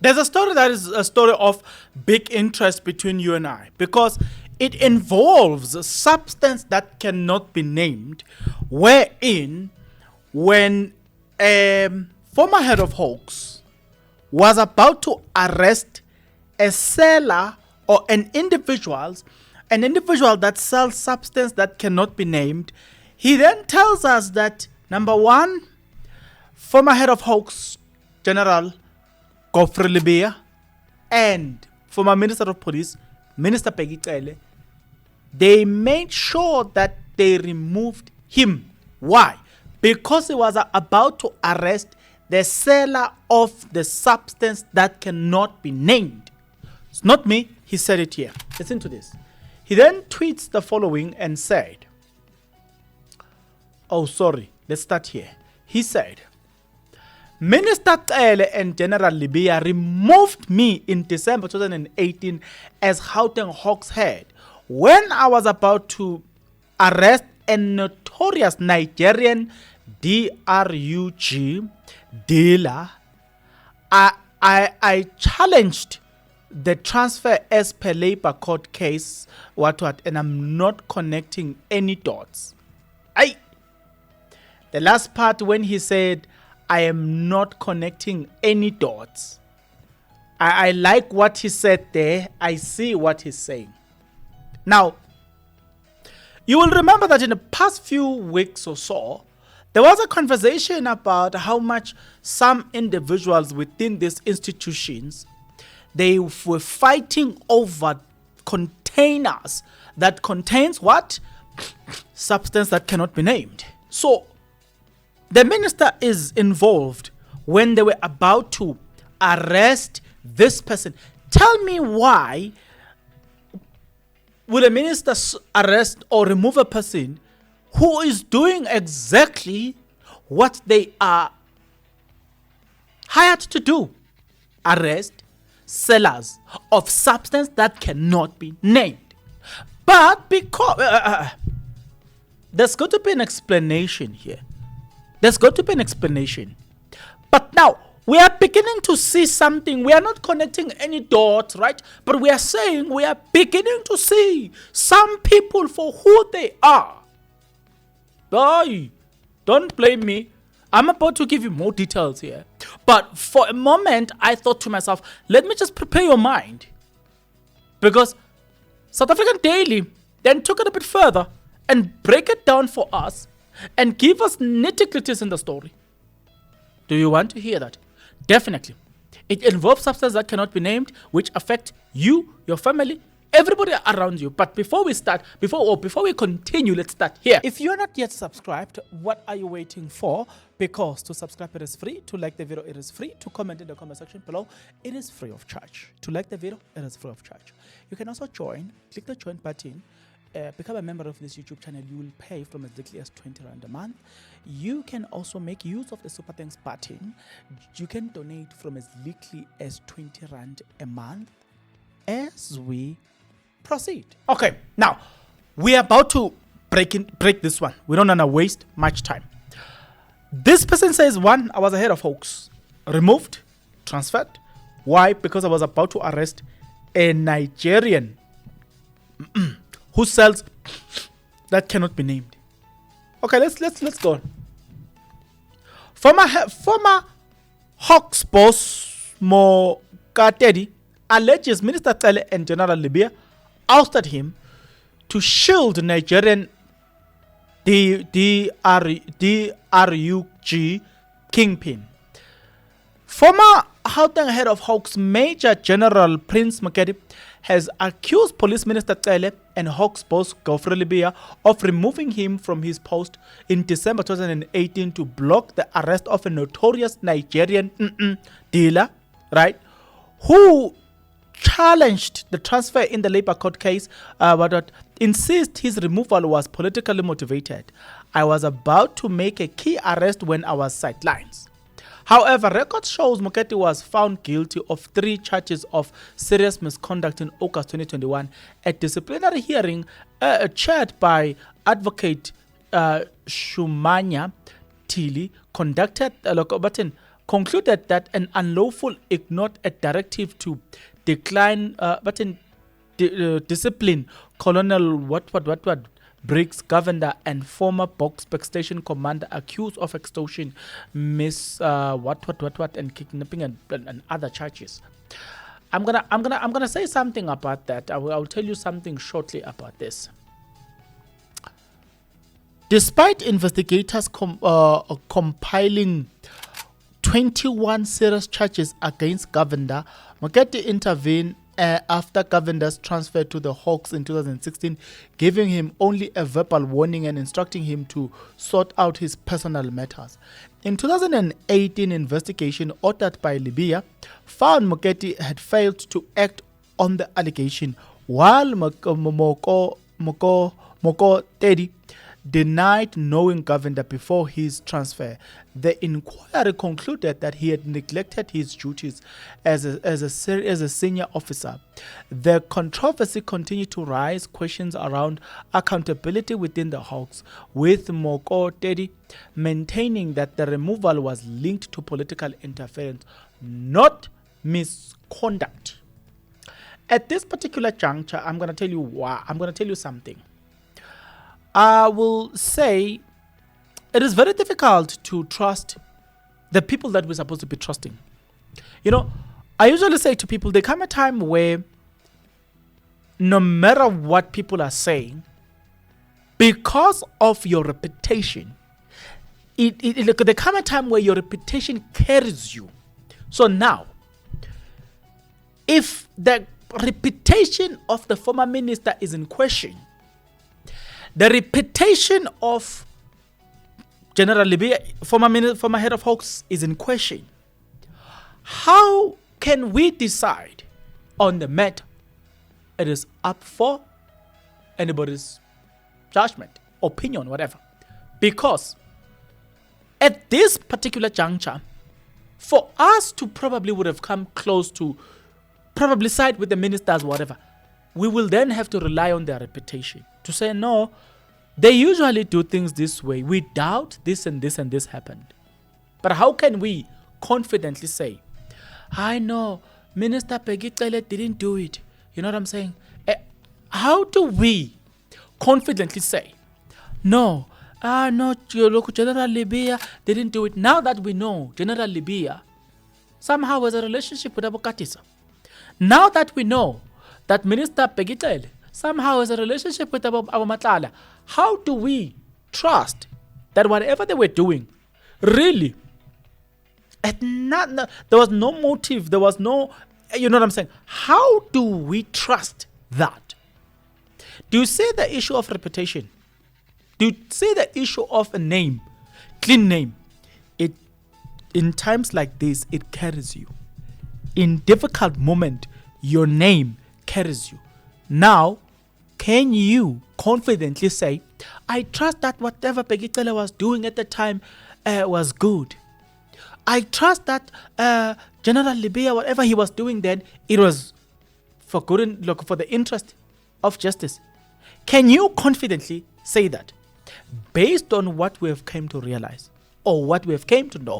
There's a story that is a story of big interest between you and I because it involves a substance that cannot be named, wherein when a former head of Hawks was about to arrest a seller or an individual that sells substance that cannot be named, he then tells us that, number one, former head of Hawks, General Cele Lebiya, and former Minister of Police, Minister Cele, they made sure that they removed him. Why? Because he was about to arrest the seller of the substance that cannot be named. It's not me, he said it here. Listen to this. He then tweets the following and said, let's start here. He said, Minister Cele and General Lebiya removed me in December 2018 as Gauteng Hawks head when I was about to arrest a notorious Nigerian DRUG dealer. I challenged the transfer as per labor court case, and I'm not connecting any dots. The last part when he said, I am not connecting any dots. I like what he said there. I see what he's saying. Now, you will remember that in the past few weeks or so, there was a conversation about how much some individuals within these institutions, they were fighting over containers that contains what? Substance that cannot be named. So, the minister is involved when they were about to arrest this person. Tell me why would a minister arrest or remove a person who is doing exactly what they are hired to do? Arrest sellers of substance that cannot be named. But because there's got to be an explanation here. There's got to be an explanation. But now, we are beginning to see something. We are not connecting any dots, right? But we are saying we are beginning to see some people for who they are. Boy, don't blame me. I'm about to give you more details here. But for a moment, I thought to myself, let me just prepare your mind. Because South African Daily then took it a bit further and break it down for us and give us nitty-gritties in the story. Do you want to hear that? Definitely. It involves substances that cannot be named, which affect you, your family, everybody around you. But before we continue, let's start here. If you're not yet subscribed, what are you waiting for? Because to subscribe, it is free. To like the video, it is free. To comment in the comment section below, it is free of charge. To like the video, it is free of charge. You can also join. Click the join button. Become a member of this YouTube channel. You will pay from as little as 20 Rand a month. You can also make use of the Super Thanks button. You can donate from as little as 20 Rand a month as we proceed. Okay, now we are about to break this one. We don't want to waste much time. This person says, one, I was a head of Hawks, removed, transferred. Why? Because I was about to arrest a Nigerian who sells that cannot be named. Okay, let's go on. Former Hawks boss Mkhwanazi alleges Minister Cele and General Lebiya ousted him to shield Nigerian DRUG kingpin. Former Gauteng head of Hawks Major General Prince Mkhwanazi has accused Police Minister Cele and Hawks boss Cele Lebiya of removing him from his post in December 2018 to block the arrest of a notorious Nigerian dealer, right, who challenged the transfer in the labor court case, but insist his removal was politically motivated. I was about to make a key arrest when I was sidelined. However, record shows Mkhwanazi was found guilty of 3 charges of serious misconduct in August 2021 at disciplinary hearing chaired by Advocate Shumanya Tili conducted concluded that an unlawful ignored a directive to decline discipline Colonel what Briggs Governor and former Boksburg Station commander accused of extortion, and kidnapping and other charges. I'm gonna say something about that. I'll tell you something shortly about this. Despite investigators compiling 21 serious charges against Governor, Mokete intervened after Governor's transfer to the Hawks in 2016, giving him only a verbal warning and instructing him to sort out his personal matters. In 2018, investigation ordered by Lebiya found Mokete had failed to act on the allegation, while Moko Tedi denied knowing Governor before his transfer. The inquiry concluded that he had neglected his duties as a senior officer. The controversy continued to raise questions around accountability within the Hawks, with Moko Tedi maintaining that the removal was linked to political interference, not misconduct. At this particular juncture, I'm going to tell you why. I'm going to tell you something. I will say it is very difficult to trust the people that we're supposed to be trusting. You know, I usually say to people, there come a time where no matter what people are saying, because of your reputation, there come a time where your reputation carries you. So now, if the reputation of the former minister is in question, the reputation of General Lebiya, former head of Hawks, is in question. How can we decide on the matter? It is up for anybody's judgment, opinion, whatever. Because at this particular juncture, for us to probably would have come close to probably side with the ministers, whatever, we will then have to rely on their reputation to say, no, they usually do things this way. We doubt this and this and this happened. But how can we confidently say, I know Minister Peggy Cele didn't do it? You know what I'm saying? How do we confidently say, no, look, General Lebiya didn't do it? Now that we know General Lebiya somehow has a relationship with Abu Katisa. Now that we know that Minister Peggy Cele somehow has a relationship with Abu Matlala, how do we trust that whatever they were doing, really, there was no motive, there was no, you know what I'm saying? How do we trust that? Do you see the issue of reputation? Do you see the issue of a name, clean name? In times like this, it carries you. In difficult moment, your name carries you. Now, can you confidently say, I trust that whatever Peggy Cele was doing at the time was good. I trust that General Lebiya, whatever he was doing then, it was for good and look for the interest of justice. Can you confidently say that based on what we have come to realize or what we have came to know?